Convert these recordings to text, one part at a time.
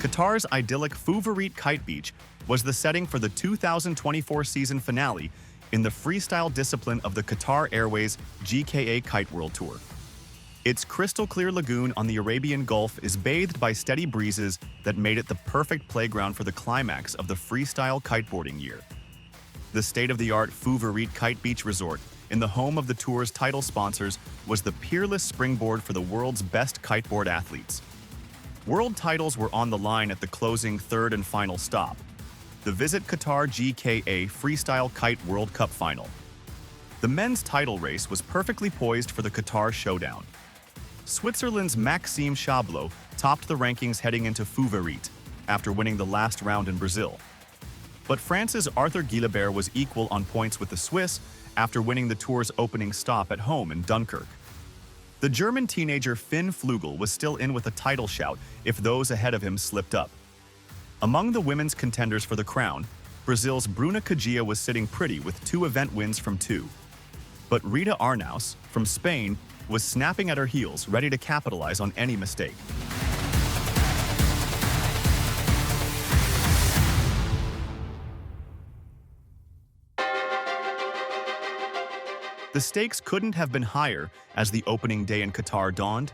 Qatar's idyllic Fouverit Kite Beach was the setting for the 2024 season finale in the freestyle discipline of the Qatar Airways GKA Kite World Tour. Its crystal-clear lagoon on the Arabian Gulf is bathed by steady breezes that made it the perfect playground for the climax of the freestyle kiteboarding year. The state-of-the-art Fouverit Kite Beach Resort, in the home of the tour's title sponsors, was the peerless springboard for the world's best kiteboard athletes. World titles were on the line at the closing third and final stop, the Visit Qatar GKA Freestyle Kite World Cup Final. The men's title race was perfectly poised for the Qatar showdown. Switzerland's Maxime Chabloz topped the rankings heading into Fouverit after winning the last round in Brazil. But France's Arthur Guilabert was equal on points with the Swiss after winning the tour's opening stop at home in Dunkirk. The German teenager Finn Flugel was still in with a title shout if those ahead of him slipped up. Among the women's contenders for the crown, Brazil's Bruna Kajiya was sitting pretty with 2 event wins from 2. But Rita Arnaus, from Spain, was snapping at her heels, ready to capitalize on any mistake. The stakes couldn't have been higher as the opening day in Qatar dawned.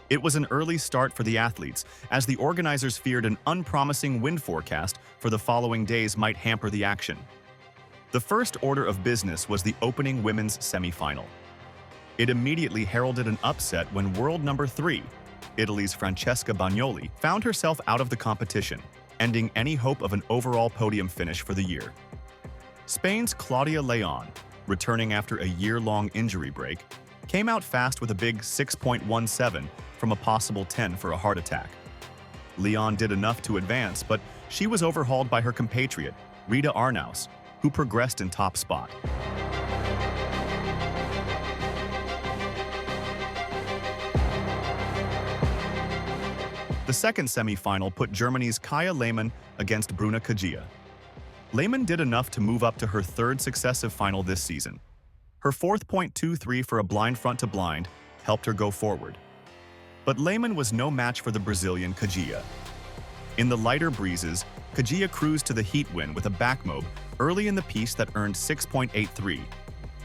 It was an early start for the athletes, as the organizers feared an unpromising wind forecast for the following days might hamper the action. The first order of business was the opening women's semi-final. It immediately heralded an upset when world number 3, Italy's Francesca Bagnoli, found herself out of the competition, ending any hope of an overall podium finish for the year. Spain's Claudia Leon, returning after a year-long injury break, came out fast with a big 6.17 from a possible 10 for a heart attack. Leon did enough to advance, but she was overhauled by her compatriot, Rita Arnaus, who progressed in top spot. The second semi-final put Germany's Kaya Lehmann against Bruna Kajiya. Lehmann did enough to move up to her 3rd successive final this season. Her 4.23 for a blind front to blind helped her go forward. But Lehmann was no match for the Brazilian Kajiya. In the lighter breezes, Kajiya cruised to the heat win with a back mob early in the piece that earned 6.83,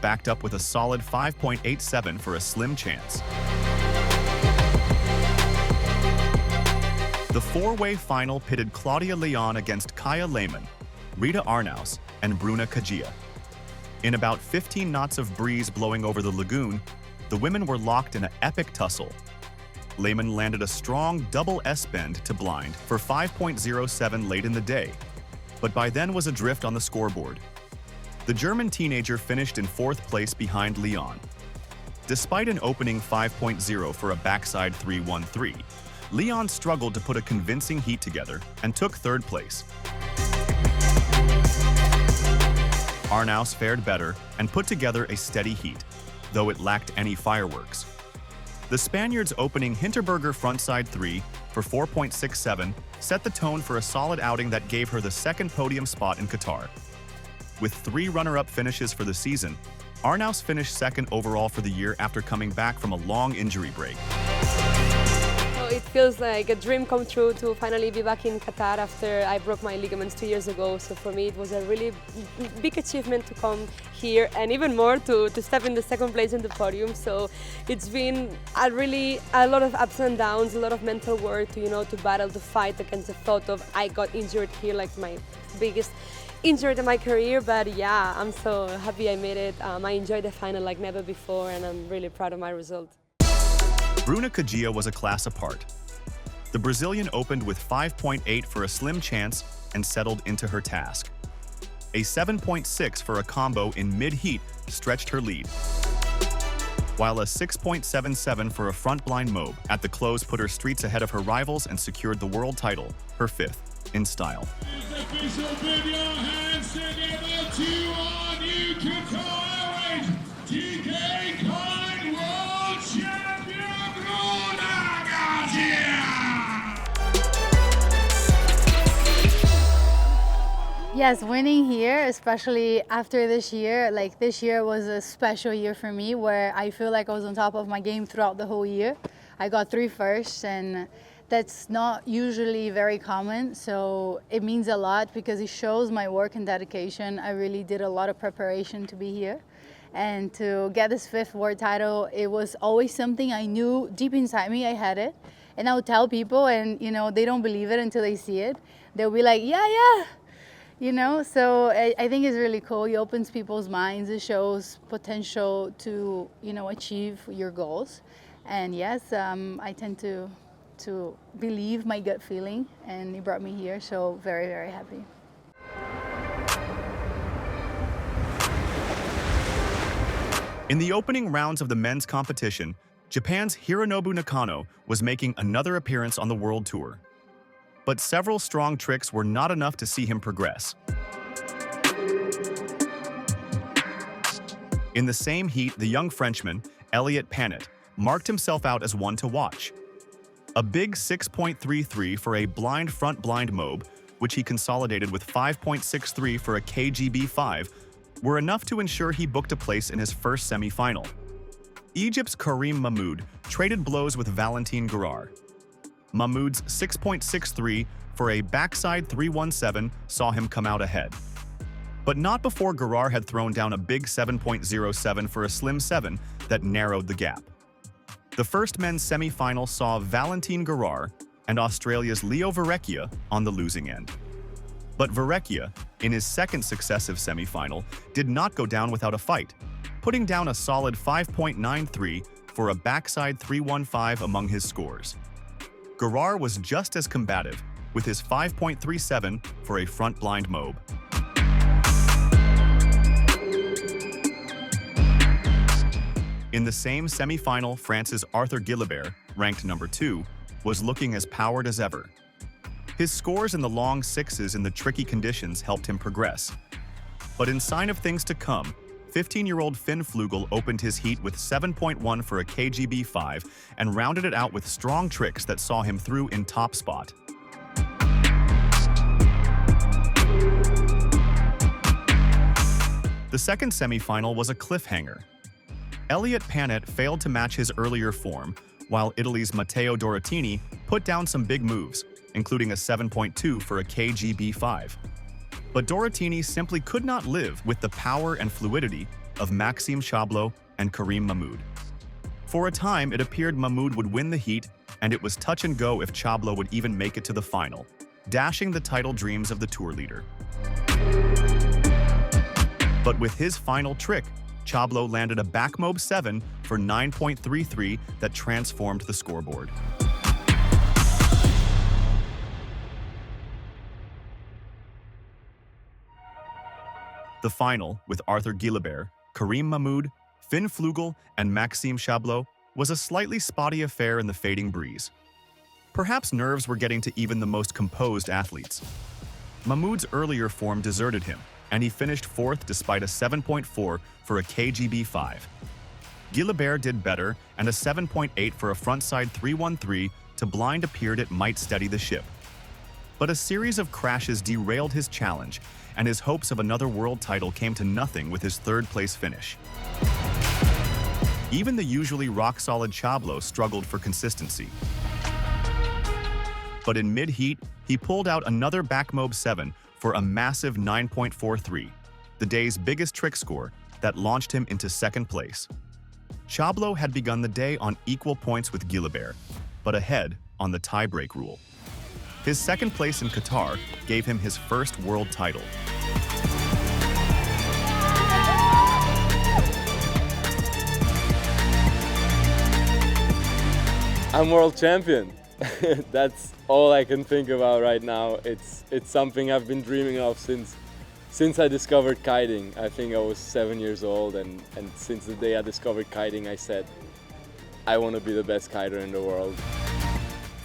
backed up with a solid 5.87 for a slim chance. The 4-way final pitted Claudia Leon against Kaya Lehmann, Rita Arnaus, and Bruna Kajiya. In about 15 knots of breeze blowing over the lagoon, the women were locked in an epic tussle. Lehmann landed a strong double S-bend to blind for 5.07 late in the day, but by then was adrift on the scoreboard. The German teenager finished in 4th place behind Leon. Despite an opening 5.0 for a backside 3.13, Leon struggled to put a convincing heat together and took 3rd place. Arnaus fared better and put together a steady heat, though it lacked any fireworks. The Spaniard's opening Hinterberger frontside 3 for 4.67 set the tone for a solid outing that gave her the 2nd podium spot in Qatar. With 3 runner-up finishes for the season, Arnaus finished 2nd overall for the year after coming back from a long injury break. It feels like a dream come true to finally be back in Qatar after I broke my ligaments 2 years ago. So for me, it was a really big achievement to come here, and even more to step in the 2nd place in the podium. So it's been a lot of ups and downs, a lot of mental work to battle, to fight against the thought of I got injured here, like my biggest injury in my career. But yeah, I'm so happy I made it. I enjoyed the final like never before, and I'm really proud of my result. Bruna Kajiya was a class apart. The Brazilian opened with 5.8 for a slim chance and settled into her task. A 7.6 for a combo in mid-heat stretched her lead, while a 6.77 for a front blind mob at the close put her streets ahead of her rivals and secured the world title, her 5th, in style. Official, put your hands together to our new Qatar Airways GKA Kite World Champion, Bruna Kajiya! Yes, winning here, especially after this year, like this year was a special year for me where I feel like I was on top of my game throughout the whole year. I got 3 firsts, and that's not usually very common, so it means a lot because it shows my work and dedication. I really did a lot of preparation to be here. And to get this 5th world title, it was always something I knew deep inside me I had it. And I would tell people and, you know, they don't believe it until they see it. They'll be like, yeah, you know? So I think it's really cool. It opens people's minds. It shows potential to, you know, achieve your goals. And yes, I tend to believe my gut feeling, and it brought me here, so very, very happy. In the opening rounds of the men's competition, Japan's Hironobu Nakano was making another appearance on the World Tour. But several strong tricks were not enough to see him progress. In the same heat, the young Frenchman, Elliot Panet, marked himself out as one to watch. A big 6.33 for a blind front blind mobe, which he consolidated with 5.63 for a KGB5, were enough to ensure he booked a place in his first semi-final. Egypt's Karim Mahmoud traded blows with Valentin Guerrar. Mahmoud's 6.63 for a backside 317 saw him come out ahead. But not before Guerrar had thrown down a big 7.07 for a slim 7 that narrowed the gap. The first men's semi-final saw Valentin Guerrar and Australia's Leo Verrecchia on the losing end. But Verrecchia, in his second successive semi-final, did not go down without a fight, putting down a solid 5.93 for a backside 315 among his scores. Guerrar was just as combative, with his 5.37 for a front blind mobe. In the same semi-final, France's Arthur Guillebert, ranked number 2, was looking as powered as ever. His scores in the long sixes in the tricky conditions helped him progress. But in sign of things to come, 15-year-old Finn Flugel opened his heat with 7.1 for a KGB5 and rounded it out with strong tricks that saw him through in top spot. The second semi-final was a cliffhanger. Elliot Panet failed to match his earlier form, while Italy's Matteo Dorotini put down some big moves, including a 7.2 for a KGB5. But Dorotini simply could not live with the power and fluidity of Maxime Chabloz and Karim Mahmoud. For a time, it appeared Mahmoud would win the heat, and it was touch and go if Chabloz would even make it to the final, dashing the title dreams of the tour leader. But with his final trick, Chabloz landed a back mobe 7 for 9.33 that transformed the scoreboard. The final, with Arthur Guillebert, Karim Mahmoud, Finn Flugel, and Maxime Chabloz, was a slightly spotty affair in the fading breeze. Perhaps nerves were getting to even the most composed athletes. Mahmoud's earlier form deserted him, and he finished 4th despite a 7.4 for a KGB5. Guillebert did better, and a 7.8 for a frontside 313 to blind appeared it might steady the ship. But a series of crashes derailed his challenge, and his hopes of another world title came to nothing with his third-place finish. Even the usually rock-solid Chabloz struggled for consistency. But in mid-heat, he pulled out another back mobe 7 for a massive 9.43, the day's biggest trick score that launched him into second place. Chabloz had begun the day on equal points with Guillebert, but ahead on the tie-break rule. His second place in Qatar gave him his first world title. I'm world champion. That's all I can think about right now. It's something I've been dreaming of since I discovered kiting. I think I was 7 years old, and since the day I discovered kiting, I said, I want to be the best kiter in the world.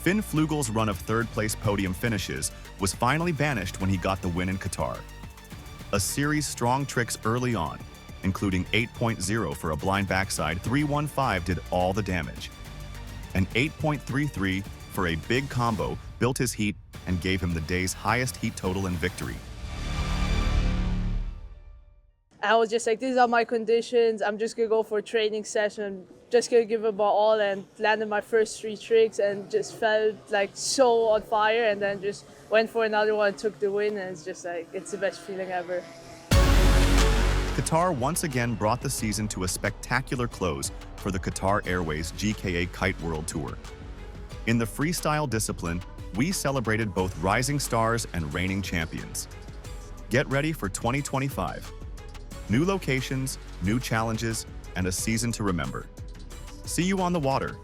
Finn Flugel's run of third-place podium finishes was finally banished when he got the win in Qatar. A series strong tricks early on, including 8.0 for a blind backside 315 did all the damage. An 8.33 for a big combo built his heat and gave him the day's highest heat total and victory. I was just like, these are my conditions. I'm just gonna go for a training session, just gonna give it my all and landed my first 3 tricks and just felt like so on fire, and then just went for another one, took the win, and it's just like, it's the best feeling ever. Qatar once again brought the season to a spectacular close for the Qatar Airways GKA Kite World Tour. In the freestyle discipline, we celebrated both rising stars and reigning champions. Get ready for 2025. New locations, new challenges, and a season to remember. See you on the water.